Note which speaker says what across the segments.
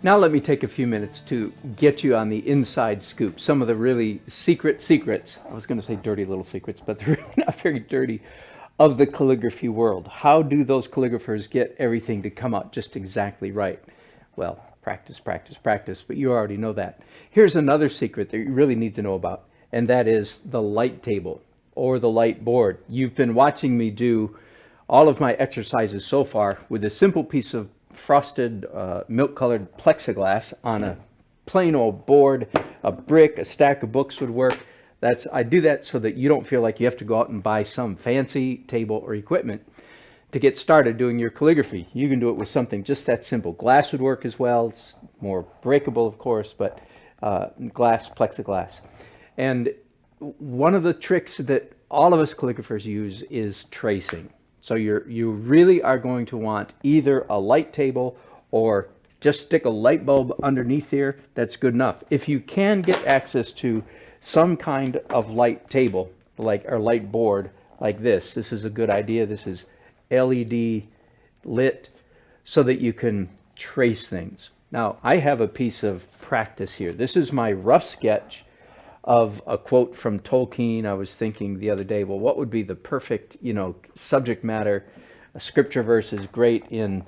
Speaker 1: Now let me take a few minutes to get you on the inside scoop, some of the really secrets. I was going to say dirty little secrets, but they're really not very dirty, of the calligraphy world. How do those calligraphers get everything to come out just exactly right? Well, practice, practice, practice, but you already know that. Here's another secret that you really need to know about, and that is the light table or the light board. You've been watching me do all of my exercises so far with a simple piece of frosted milk-colored plexiglass on a plain old board. A brick, a stack of books would work. I do that so that you don't feel like you have to go out and buy some fancy table or equipment to get started doing your calligraphy. You can do it with something just that simple. Glass would work as well. It's more breakable, of course, but glass, plexiglass. And one of the tricks that all of us calligraphers use is tracing. So you really are going to want either a light table or just stick a light bulb underneath here. That's good enough. If you can get access to some kind of light table, like or light board like this is a good idea. This is LED lit so that you can trace things. Now, I have a piece of practice here. This is my rough sketch of a quote from Tolkien. I was thinking the other day, well, what would be the perfect, subject matter? A scripture verse is great in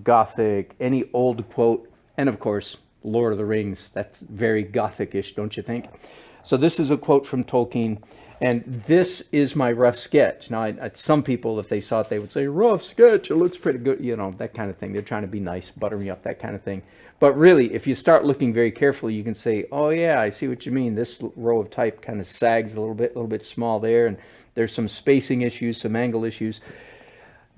Speaker 1: Gothic, any old quote, and of course, Lord of the Rings. That's very Gothic-ish, don't you think? So this is a quote from Tolkien, and this is my rough sketch. Now, some people, if they saw it, they would say, rough sketch, it looks pretty good, that kind of thing. They're trying to be nice, butter me up, that kind of thing. But really, if you start looking very carefully, you can say, oh yeah, I see what you mean. This row of type kind of sags a little bit small there, and there's some spacing issues, some angle issues.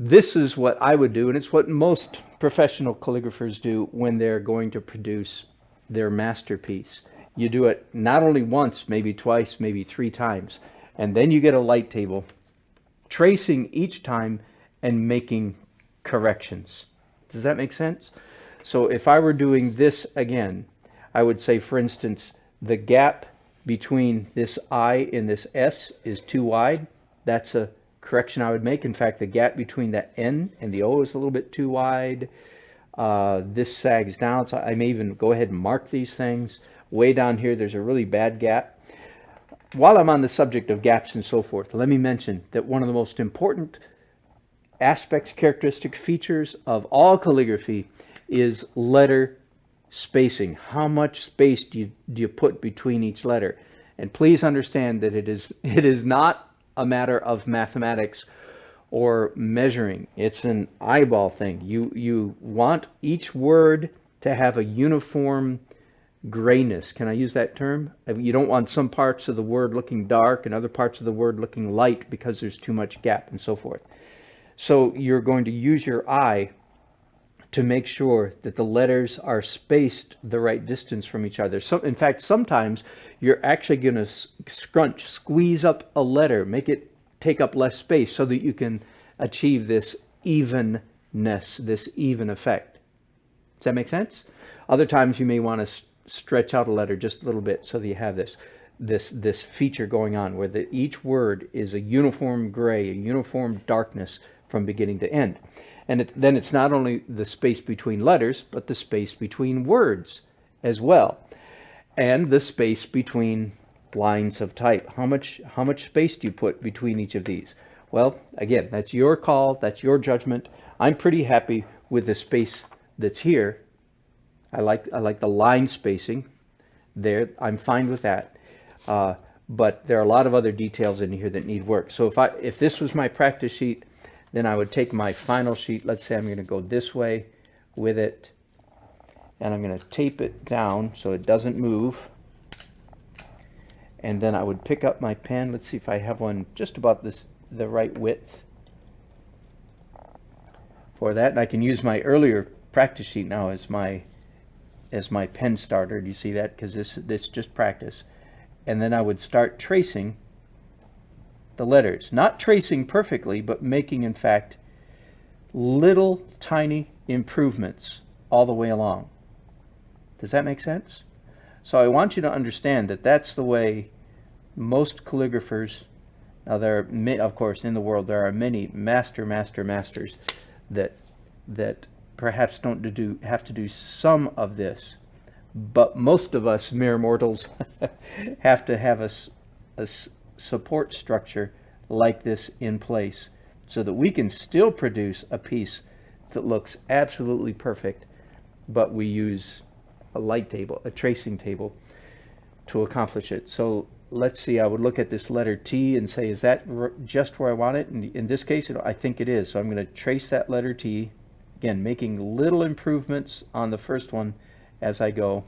Speaker 1: This is what I would do, and it's what most professional calligraphers do when they're going to produce their masterpiece. You do it not only once, maybe twice, maybe 3 times, and then you get a light table, tracing each time and making corrections. Does that make sense? So if I were doing this again, I would say, for instance, the gap between this I and this S is too wide. That's a correction I would make. In fact, the gap between the N and the O is a little bit too wide. This sags down, so I may even go ahead and mark these things. Way down here, there's a really bad gap. While I'm on the subject of gaps and so forth, let me mention that one of the most important aspects, characteristic features of all calligraphy is letter spacing. How much space do you put between each letter? And please understand that it is not a matter of mathematics or measuring. It's an eyeball thing. You want each word to have a uniform grayness. Can I use that term? You don't want some parts of the word looking dark and other parts of the word looking light because there's too much gap and so forth. So you're going to use your eye to make sure that the letters are spaced the right distance from each other. In fact, sometimes you're actually going to squeeze up a letter, make it take up less space so that you can achieve this evenness, this even effect. Does that make sense? Other times you may want to stretch out a letter just a little bit so that you have this feature going on where each word is a uniform gray, a uniform darkness from beginning to end. And then it's not only the space between letters, but the space between words as well. And the space between lines of type. How much space do you put between each of these? Well, again, that's your call, that's your judgment. I'm pretty happy with the space that's here. I like the line spacing there. I'm fine with that. But there are a lot of other details in here that need work. So if this was my practice sheet, then I would take my final sheet. Let's say I'm going to go this way with it, and I'm going to tape it down so it doesn't move. And then I would pick up my pen. Let's see if I have one just about the right width for that. And I can use my earlier practice sheet now as my pen starter. Do you see that? Because this just practice. And then I would start tracing the letters, not tracing perfectly, but making, in fact, little tiny improvements all the way along. Does that make sense? So I want you to understand that that's the way most calligraphers, now there are, of course, in the world, there are many masters that perhaps don't have to do some of this, but most of us mere mortals have to have a support structure like this in place so that we can still produce a piece that looks absolutely perfect, but we use a light table, a tracing table, to accomplish it. So let's see, I would look at this letter T and say, is that just where I want it? And in this case, I think it is. So I'm going to trace that letter T, again, making little improvements on the first one as I go.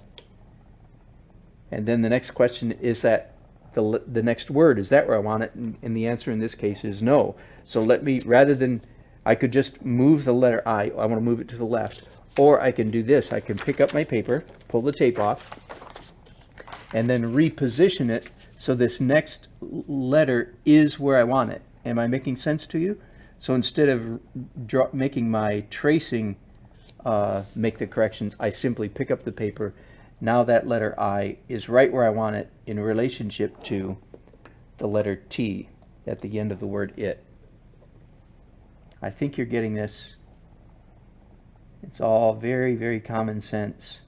Speaker 1: And then the next question is that the next word, is that where I want it? And the answer in this case is no. So let me, rather than, I could just move the letter I want to move it to the left, or I can do this. I can pick up my paper, pull the tape off, and then reposition it so this next letter is where I want it. Am I making sense to you? So instead of making my tracing make the corrections, I simply pick up the paper. Now that letter I is right where I want it in relationship to the letter T at the end of the word it. I think you're getting this. It's all very, very common sense.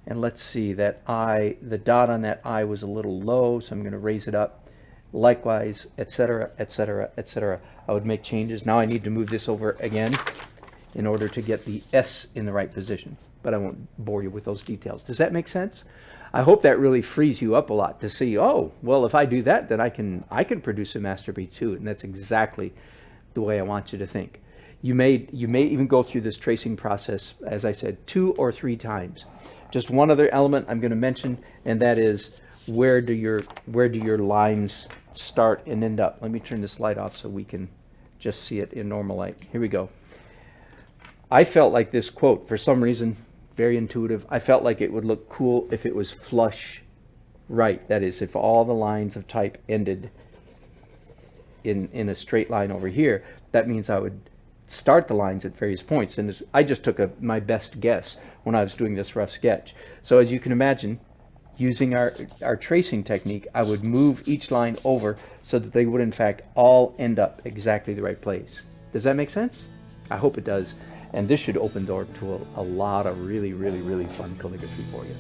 Speaker 1: And let's see, that I, the dot on that I was a little low, so I'm going to raise it up. Likewise, etc., etc., etc. I would make changes. Now I need to move this over again in order to get the S in the right position. But I won't bore you with those details. Does that make sense? I hope that really frees you up a lot to see, oh, well, if I do that, then I can produce a masterpiece too. And that's exactly the way I want you to think. You may even go through this tracing process, as I said, 2 or 3 times. Just one other element I'm going to mention, and that is where do your lines start and end up. Let me turn this light off so we can just see it in normal light. Here we go. I felt like this quote, for some reason, very intuitive, I felt like it would look cool if it was flush right. That is, if all the lines of type ended in a straight line over here, that means I would start the lines at various points. And I just took my best guess when I was doing this rough sketch. So as you can imagine, using our tracing technique, I would move each line over so that they would in fact all end up exactly the right place. Does that make sense? I hope it does. And this should open door to a lot of really, really, really fun calligraphy for you.